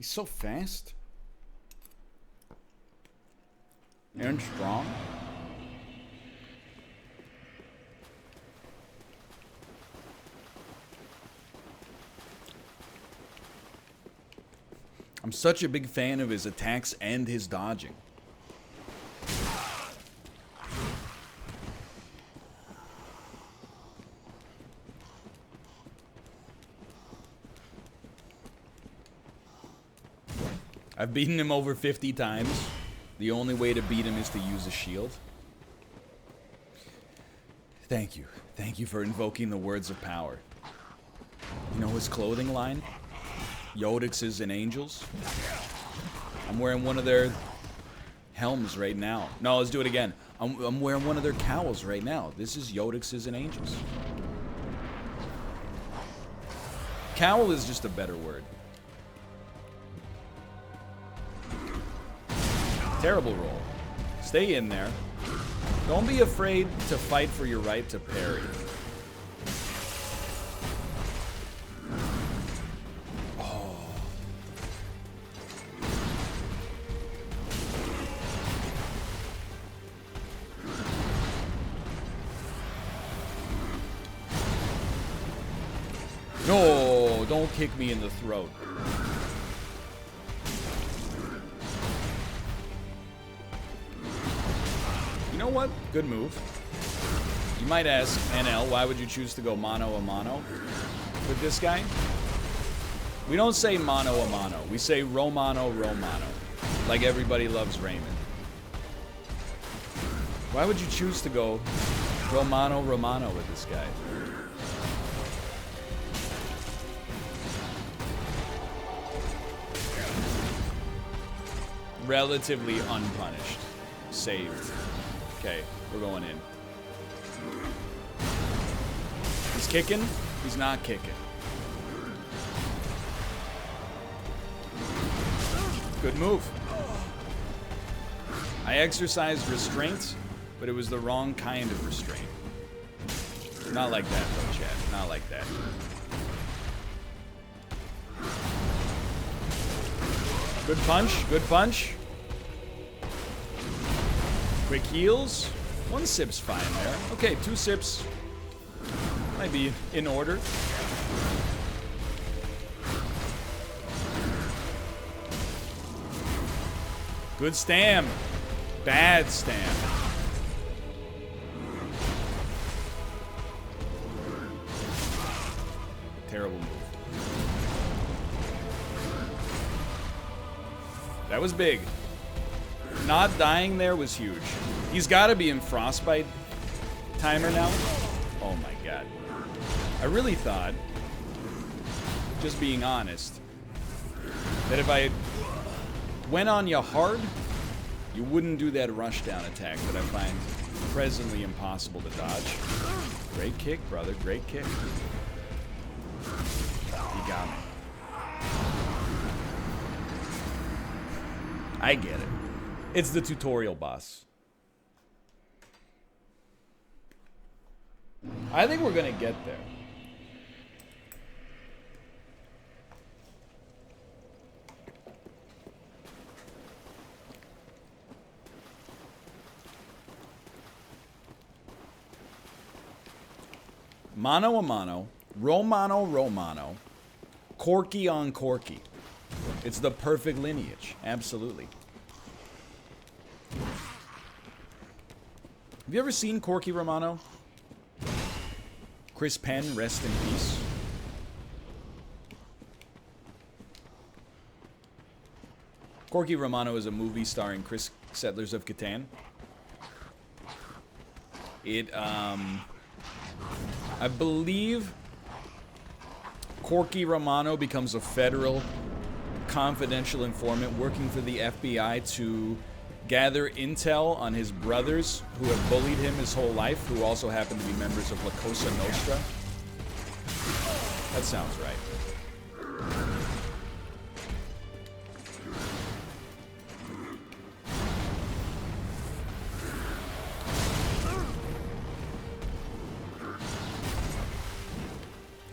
He's so fast. And strong. I'm such a big fan of his attacks and his dodging. I've beaten him over 50 times. The only way to beat him is to use a shield. Thank you. Thank you for invoking the words of power. You know his clothing line? Yodixes and Angels. I'm wearing one of their helms right now. No, let's do it again. I'm wearing one of their cowls right now. This is Yodixes and Angels. Cowl is just a better word. Terrible roll. Stay in there. Don't be afraid to fight for your right to parry. Oh. No, don't kick me in the throat. You know what? Good move. You might ask, NL, why would you choose to go mano a mano with this guy? We don't say mano a mano. We say Romano Romano. Like everybody loves Raymond. Why would you choose to go Romano Romano with this guy? Relatively unpunished. Saved. Okay, we're going in. He's kicking. He's not kicking. Good move. I exercised restraint, but it was the wrong kind of restraint. Not like that, though, chat. Not like that. Good punch. Good punch. Quick heals. One sip's fine there. Okay, 2 sips. Might be in order. Good stam. Bad stam. Terrible move. That was big. Not dying there was huge. He's got to be in frostbite timer now. Oh my god. I really thought, just being honest, that if I went on you hard, you wouldn't do that rushdown attack that I find presently impossible to dodge. Great kick, brother. Great kick. You got me. I get it. It's the tutorial boss. I think we're gonna get there. Mano a mano, Romano Romano, Corky on Corky. It's the perfect lineage, absolutely. Have you ever seen Corky Romano? Chris Penn, rest in peace. Corky Romano is a movie starring Chris Settlers of Catan. I believe Corky Romano becomes a federal confidential informant working for the FBI to gather intel on his brothers who have bullied him his whole life, who also happen to be members of La Cosa Nostra. That sounds right.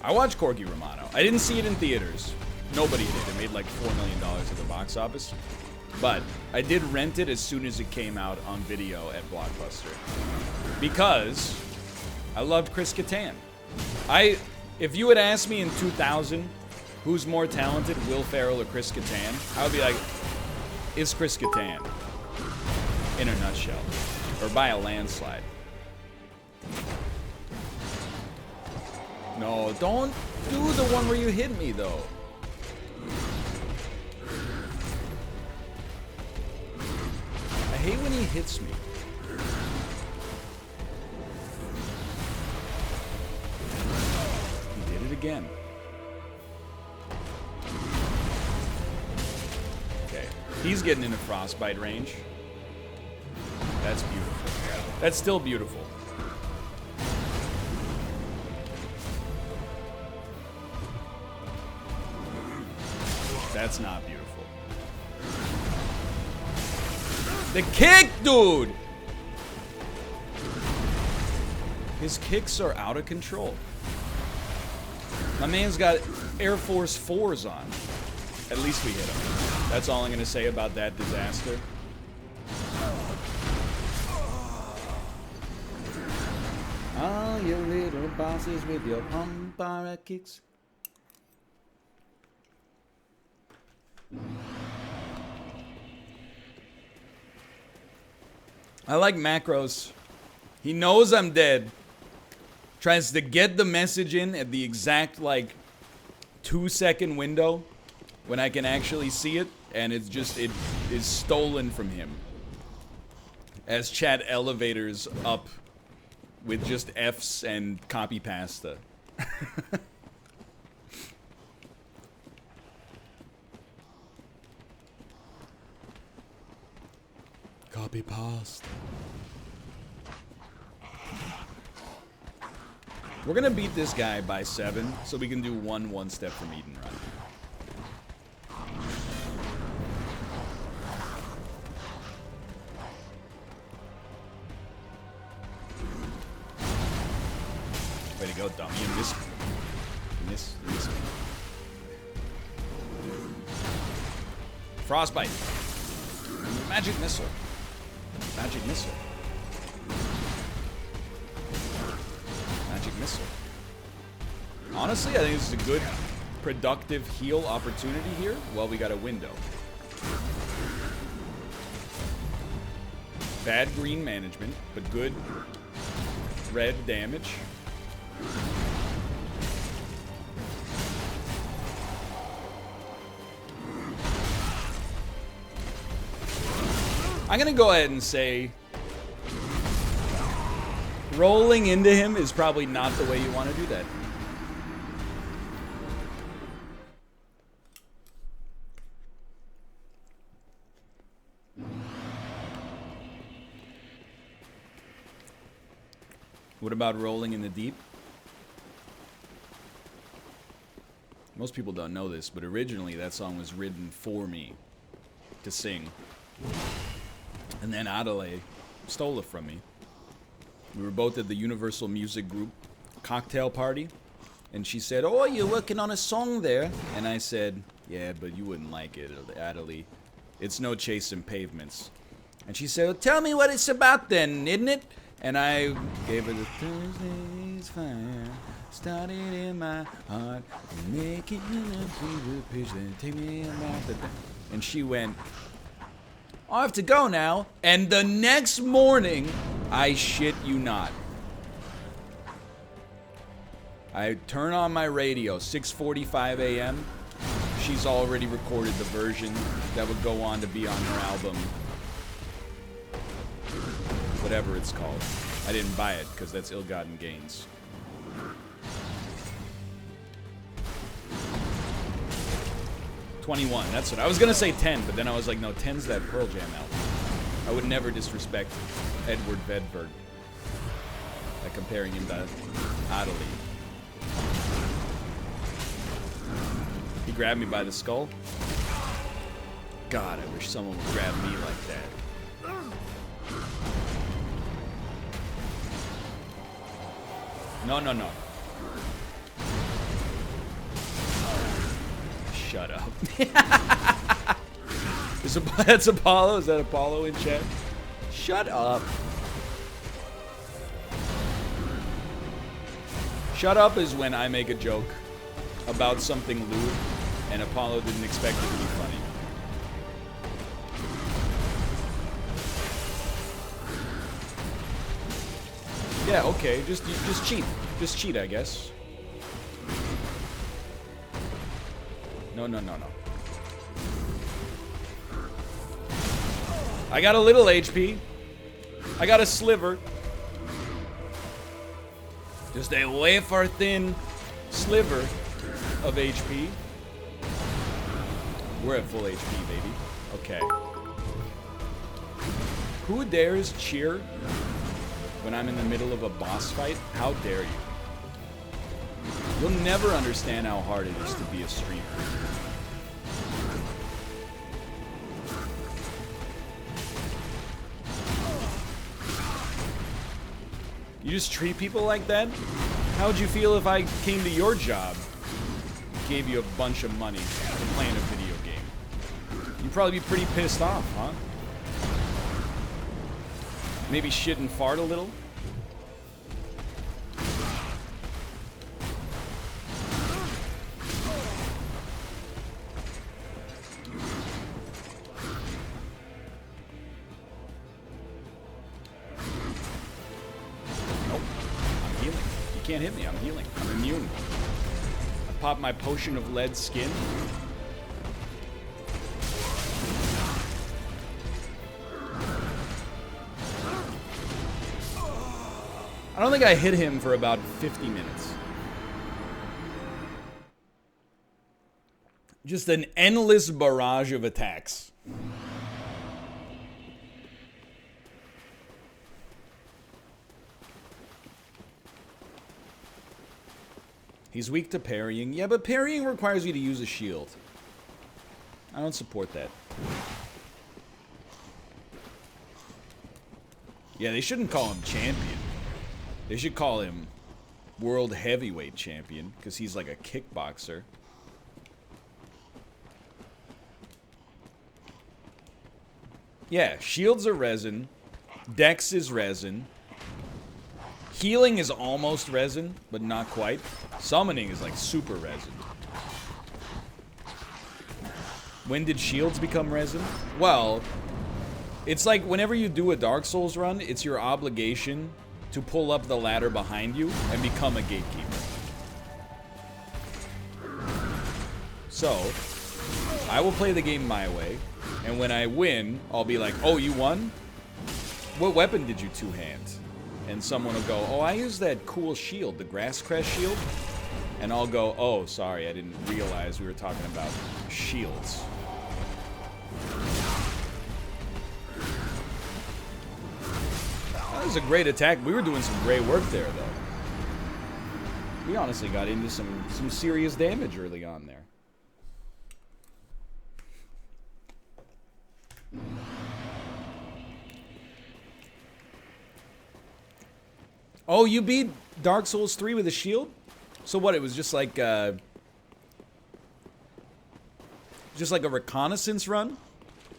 I watched Corky Romano. I didn't see it in theaters. Nobody did. It made like $4 million at the box office. But I did rent it as soon as it came out on video at Blockbuster. Because I loved Chris Kattan. If you had asked me in 2000 who's more talented, Will Ferrell or Chris Kattan, I would be like, it's Chris Kattan. In a nutshell. Or by a landslide. No, don't do the one where you hit me, though. I hate when he hits me. He did it again. Okay, he's getting into frostbite range. That's beautiful. That's still beautiful. That's not beautiful. The kick, dude! His kicks are out of control. My man's got Air Force 4s on. At least we hit him. That's all I'm gonna say about that disaster. All your little bosses with your umpire kicks. I like macros. He knows I'm dead. Tries to get the message in at the exact, like, 2-second window when I can actually see it, and it's just, it is stolen from him. As chat elevators up with just F's and copy pasta. Copy pasta. We're gonna beat this guy by 7, so we can do one step from Eden run. Way to go, dummy. You missed me. You missed me. Frostbite. Magic missile. Magic missile. Magic missile. Honestly, I think this is a good, productive heal opportunity here. Well, we got a window. Bad green management, but good red damage. I'm gonna go ahead and say rolling into him is probably not the way you want to do that. What about rolling in the deep? Most people don't know this, but originally that song was written for me to sing. And then Adelaide stole it from me. We were both at the Universal Music Group cocktail party, and she said, "Oh, you're working on a song there?" And I said, "Yeah, but you wouldn't like it, Adelaide. It's no chasing pavements." And she said, "Well, tell me what it's about then, isn't it?" And I gave her the Thursday's fire started in my heart, making a fever pitch that take me about the day. And she went, "I have to go now." And the next morning, I shit you not, I turn on my radio, 6:45 a.m. She's already recorded the version that would go on to be on her album. Whatever it's called. I didn't buy it because that's ill-gotten gains. $21. That's what I was gonna say. 10, but then I was like, no, 10's that Pearl Jam album. I would never disrespect Edward Vedberg by comparing him to Adelaide. He grabbed me by the skull. God, I wish someone would grab me like that. No, no, no. Shut up. That's Apollo? Is that Apollo in chat? Shut up. Shut up is when I make a joke about something lewd and Apollo didn't expect it to be funny. Yeah, okay, just cheat. Just cheat, I guess. No. I got a little HP. I got a sliver. Just a wafer thin sliver of HP. We're at full HP, baby. Okay. Who dares cheer when I'm in the middle of a boss fight? How dare you? You'll never understand how hard it is to be a streamer. You just treat people like that? How would you feel if I came to your job, gave you a bunch of money for playing a video game? You'd probably be pretty pissed off, huh? Maybe shit and fart a little? Can't hit me, I'm healing. I'm immune. I pop my potion of lead skin. I don't think I hit him for about 50 minutes. Just an endless barrage of attacks. He's weak to parrying. Yeah, but parrying requires you to use a shield. I don't support that. Yeah, they shouldn't call him champion. They should call him world heavyweight champion, because he's like a kickboxer. Yeah, shields are resin. Dex is resin. Healing is almost resin, but not quite. Summoning is like super resin. When did shields become resin? Well, it's like whenever you do a Dark Souls run, it's your obligation to pull up the ladder behind you and become a gatekeeper. So, I will play the game my way, and when I win, I'll be like, oh, you won? What weapon did you two-hand? And someone will go, oh, I used that cool shield, the grass crest shield. And I'll go, oh, sorry, I didn't realize we were talking about shields. That was a great attack. We were doing some great work there, though. We honestly got into some serious damage early on there. Oh, you beat Dark Souls 3 with a shield? So what, it was just like a reconnaissance run?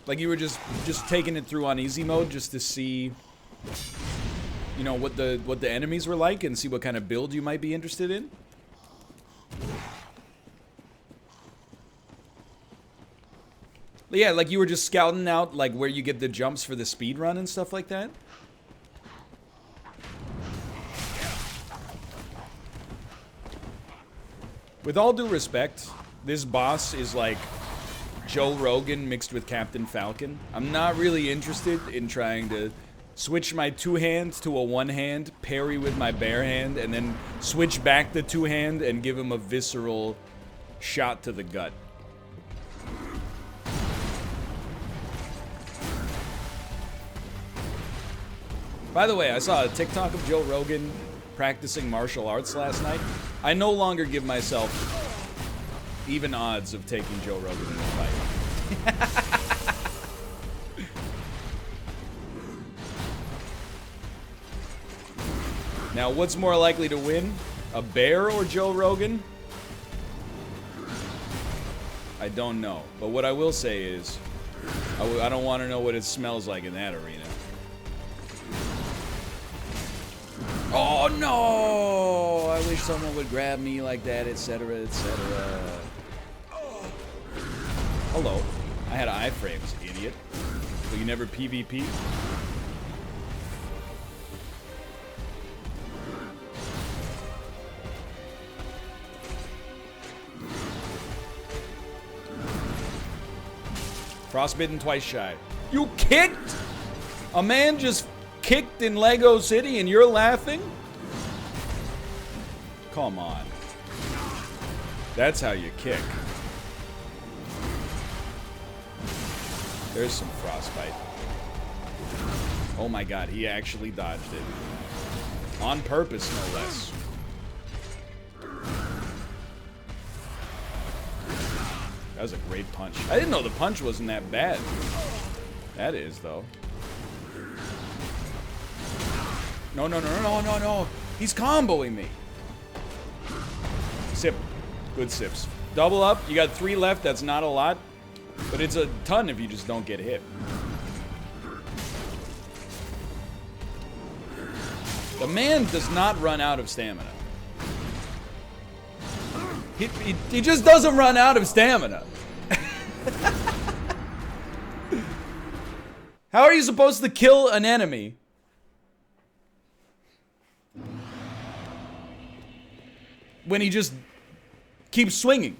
Like you were just taking it through on easy mode just to see, you know, what the enemies were like and see what kind of build you might be interested in? Yeah, like you were just scouting out like where you get the jumps for the speed run and stuff like that? With all due respect, this boss is like Joe Rogan mixed with Captain Falcon. I'm not really interested in trying to switch my two hands to a one hand, parry with my bare hand, and then switch back the two hand and give him a visceral shot to the gut. By the way, I saw a TikTok of Joe Rogan practicing martial arts last night. I no longer give myself even odds of taking Joe Rogan in a fight. Now, what's more likely to win? A bear or Joe Rogan? I don't know. But what I will say is, I don't want to know what it smells like in that arena. Oh no! I wish someone would grab me like that, etc., etc. Hello. I had iframes, idiot. So you never PvP? Frostbitten twice shy. You kicked? A man just kicked in Lego City and you're laughing? Come on. That's how you kick. There's some frostbite. Oh my god, he actually dodged it. On purpose, no less. That was a great punch. I didn't know the punch wasn't that bad. That is, though. No, no, no, no, no, no. He's comboing me. Sip. Good sips. Double up. You got 3 left. That's not a lot. But it's a ton if you just don't get hit. The man does not run out of stamina. He just doesn't run out of stamina. How are you supposed to kill an enemy when he just keeps swinging?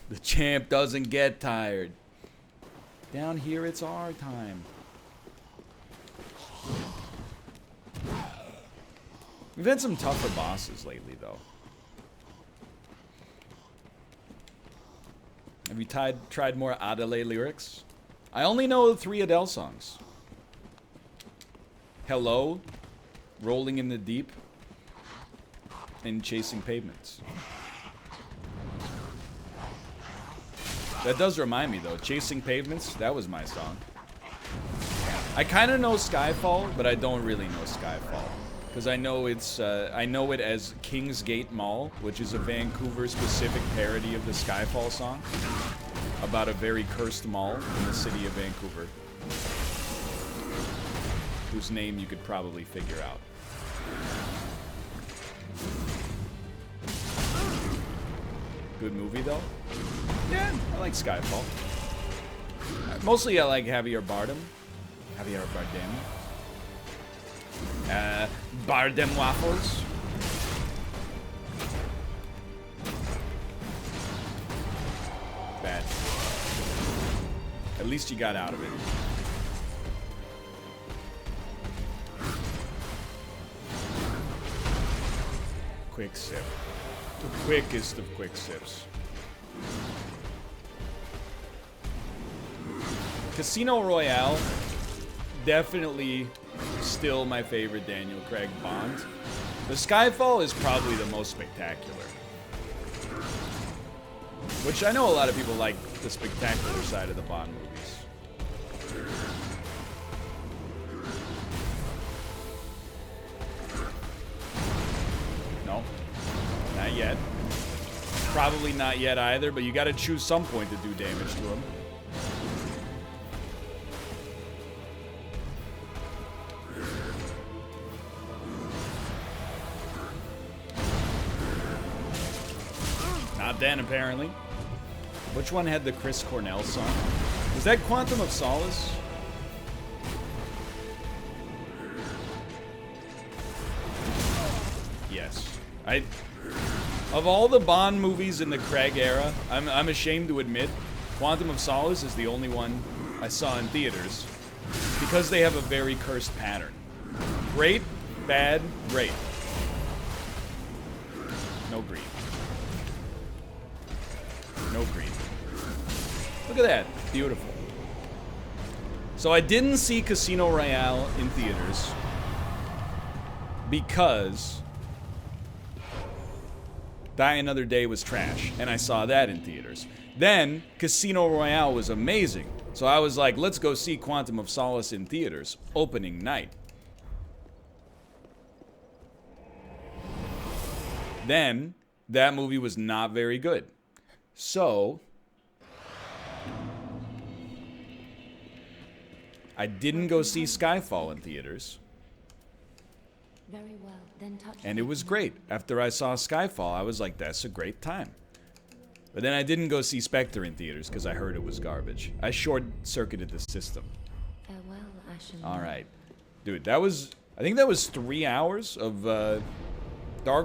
The champ doesn't get tired. Down here, it's our time. We've had some tougher bosses lately, though. Have you tried more Adele lyrics? I only know 3 Adele songs. Hello, Rolling in the Deep, and Chasing Pavements. That does remind me, though. Chasing Pavements, that was my song. I kind of know Skyfall, but I don't really know Skyfall. Because I know it's, I know it as Kingsgate Mall, which is a Vancouver-specific parody of the Skyfall song. About a very cursed mall in the city of Vancouver. Whose name you could probably figure out. Good movie, though? Yeah, I like Skyfall. Mostly I like Javier Bardem. Javier Bardem. Bardem waffles. Bad. At least you got out of it. Quick sip. The quickest of quick sips. Casino Royale, definitely still my favorite Daniel Craig Bond. The Skyfall is probably the most spectacular. Which I know a lot of people like the spectacular side of the Bond movies. No, not yet. Probably not yet either, but you gotta choose some point to do damage to him. Not then, apparently. Which one had the Chris Cornell song? Was that Quantum of Solace? Yes. Of all the Bond movies in the Craig era, I'm ashamed to admit, Quantum of Solace is the only one I saw in theaters because they have a very cursed pattern. Great, bad, great. No green. No green. Look at that. Beautiful. So I didn't see Casino Royale in theaters because Die Another Day was trash, and I saw that in theaters. Then, Casino Royale was amazing, so I was like, let's go see Quantum of Solace in theaters, opening night. Then, that movie was not very good. So I didn't go see Skyfall in theaters. Very well, then touch And it was great. After I saw Skyfall, I was like, that's a great time. But then I didn't go see Spectre in theaters because I heard it was garbage. I short-circuited the system. Farewell, Ashen. All right. Dude, that was... I think that was 3 hours of